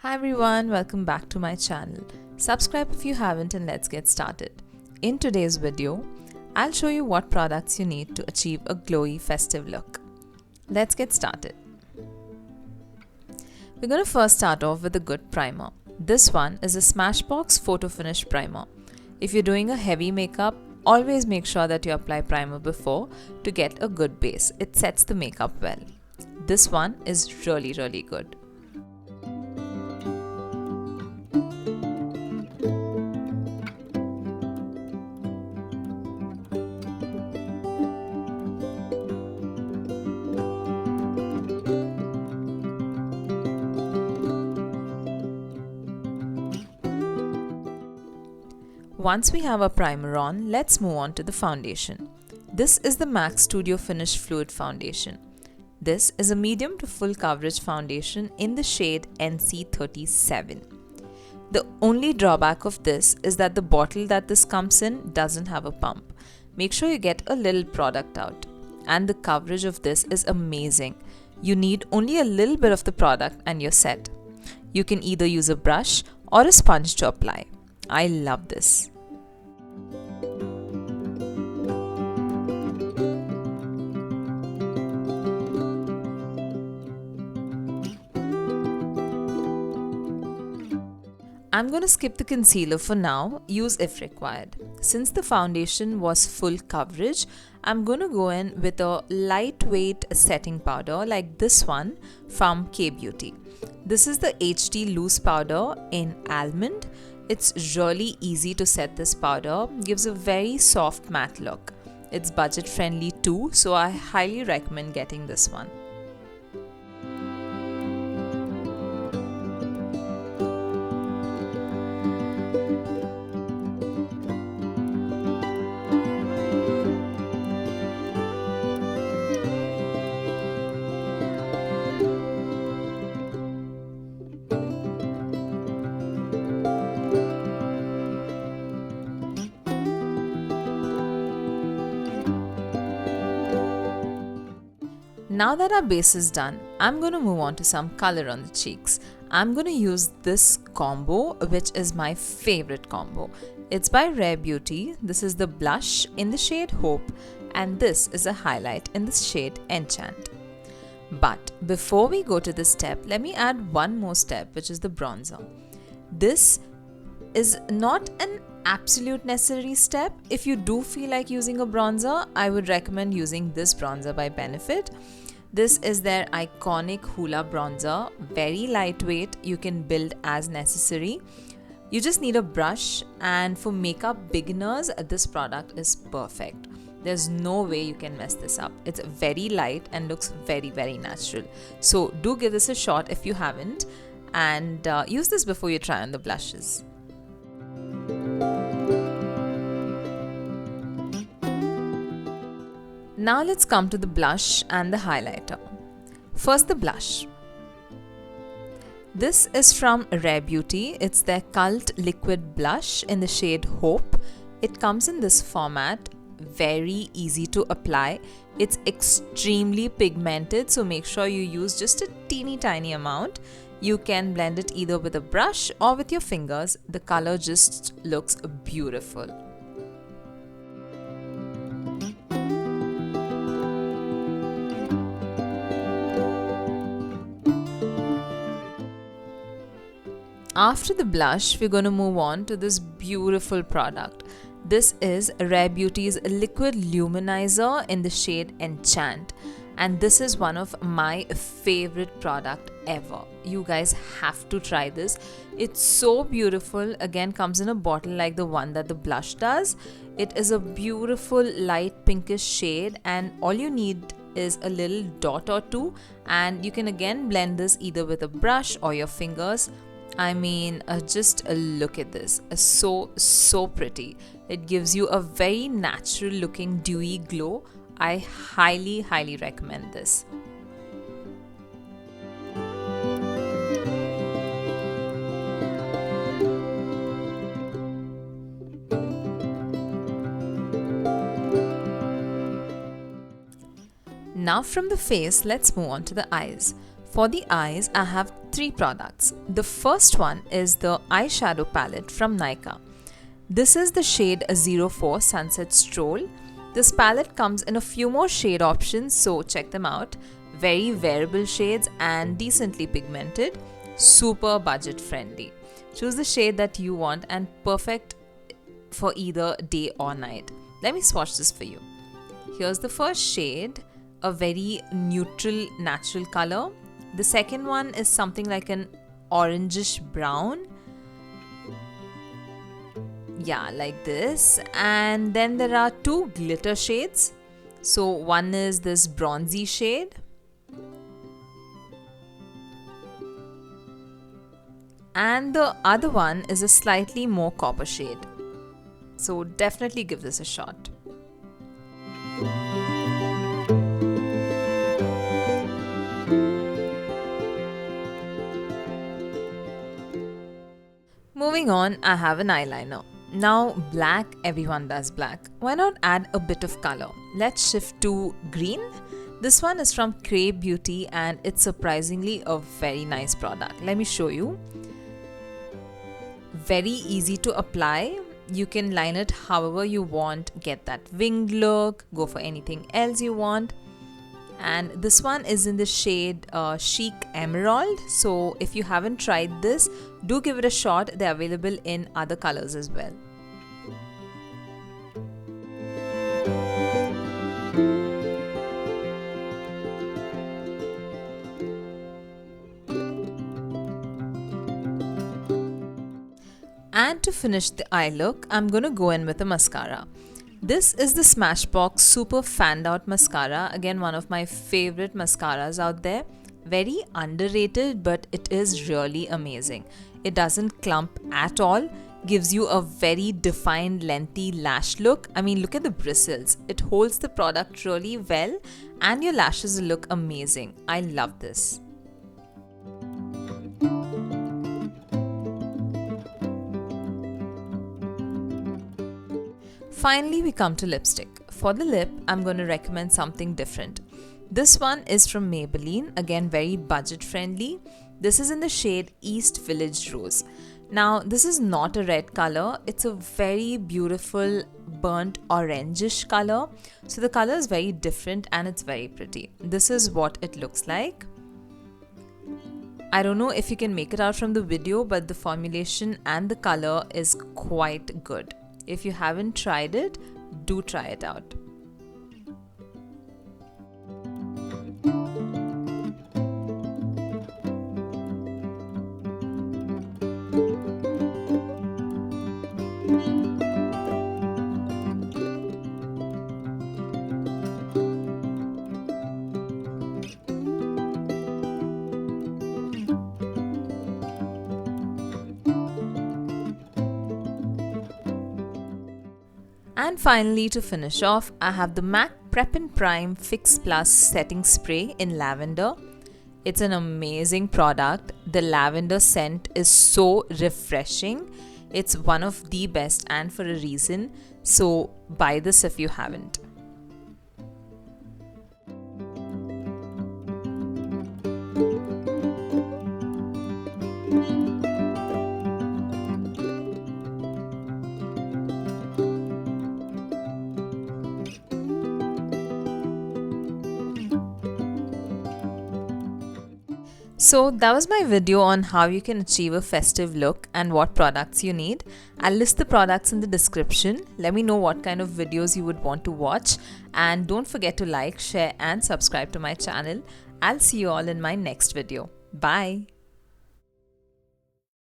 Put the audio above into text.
Hi everyone, welcome back to my channel. Subscribe if you haven't and let's get started. In today's video, I'll show you what products you need to achieve a glowy festive look. Let's get started. We're going to first start off with a good primer. This one is a Smashbox Photo Finish Primer. If you're doing a heavy makeup, always make sure that you apply primer before to get a good base. It sets the makeup well. This one is really good. Once we have our primer on, let's move on to the foundation. This is the MAC Studio Finish Fluid Foundation. This is a medium to full coverage foundation in the shade NC37. The only drawback of this is that the bottle that this comes in doesn't have a pump. Make sure you get a little product out. And the coverage of this is amazing. You need only a little bit of the product and you're set. You can either use a brush or a sponge to apply. I love this. I'm going to skip the concealer for now, use if required. Since the foundation was full coverage, I'm going to go in with a lightweight setting powder like this one from K-Beauty. This is the HD Loose Powder in Almond. It's really easy to set this powder, gives a very soft matte look. It's budget friendly too, so I highly recommend getting this one. Now that our base is done, I'm going to move on to some color on the cheeks. I'm going to use this combo, which is my favorite combo. It's by Rare Beauty. This is the blush in the shade Hope, and this is a highlight in the shade Enchant. But before we go to this step, let me add one more step, which is the bronzer. This is not an absolute necessary step. If you do feel like using a bronzer, I would recommend using this bronzer by Benefit. This is their iconic Hoola bronzer, very lightweight, you can build as necessary. You just need a brush, and for makeup beginners, this product is perfect. There's no way you can mess this up. It's very light and looks very natural. So do give this a shot if you haven't, and use this before you try on the blushes. Now let's come to the blush and the highlighter. First, the blush. This is from Rare Beauty. It's their Cult Liquid Blush in the shade Hope. It comes in this format, very easy to apply. It's extremely pigmented, so make sure you use just a teeny tiny amount. You can blend it either with a brush or with your fingers. The color just looks beautiful. After the blush, we're going to move on to this beautiful product. This is Rare Beauty's Liquid Luminizer in the shade Enchant. And this is one of my favorite product ever. You guys have to try this. It's so beautiful. Again, comes in a bottle like the one that the blush does. It is a beautiful light pinkish shade, and all you need is a little dot or two. And you can again blend this either with a brush or your fingers. I mean, just look at this. So pretty. It gives you a very natural looking dewy glow. I highly recommend this. Now from the face, let's move on to the eyes. For the eyes, I have three products. The first one is the eyeshadow palette from Nykaa. This is the shade 04 Sunset Stroll. This palette comes in a few more shade options, so check them out. Very wearable shades and decently pigmented, super budget friendly. Choose the shade that you want and perfect for either day or night. Let me swatch this for you. Here's the first shade, a very neutral natural color. The second one is something like an orangish brown. Yeah, like this. And then there are two glitter shades. So one is this bronzy shade. And the other one is a slightly more copper shade. So definitely give this a shot. Moving on, I have an eyeliner. Now black, everyone does black. Why not add a bit of color? Let's shift to green. This one is from Cray Beauty and it's surprisingly a very nice product. Let me show you. Very easy to apply. You can line it however you want, get that winged look, go for anything else you want. And this one is in the shade Chic Emerald. So if you haven't tried this, do give it a shot. They're available in other colors as well. And to finish the eye look, I'm going to go in with a mascara. This is the Smashbox Super Fanned Out Mascara. Again, one of my favorite mascaras out there. Very underrated, but it is really amazing. It doesn't clump at all. Gives you a very defined, lengthy lash look. I mean, look at the bristles. It holds the product really well and your lashes look amazing. I love this. Finally, we come to lipstick. For the lip, I'm going to recommend something different. This one is from Maybelline, again very budget friendly. This is in the shade East Village Rose. Now, this is not a red color, it's a very beautiful burnt orangish color. So the color is very different and it's very pretty. This is what it looks like. I don't know if you can make it out from the video, but the formulation and the color is quite good. If you haven't tried it, do try it out. And finally, to finish off, I have the MAC Prep and Prime Fix Plus Setting Spray in Lavender. It's an amazing product. The lavender scent is so refreshing. It's one of the best and for a reason. So buy this if you haven't. So that was my video on how you can achieve a festive look and what products you need. I'll list the products in the description. Let me know what kind of videos you would want to watch. And don't forget to like, share and subscribe to my channel. I'll see you all in my next video. Bye.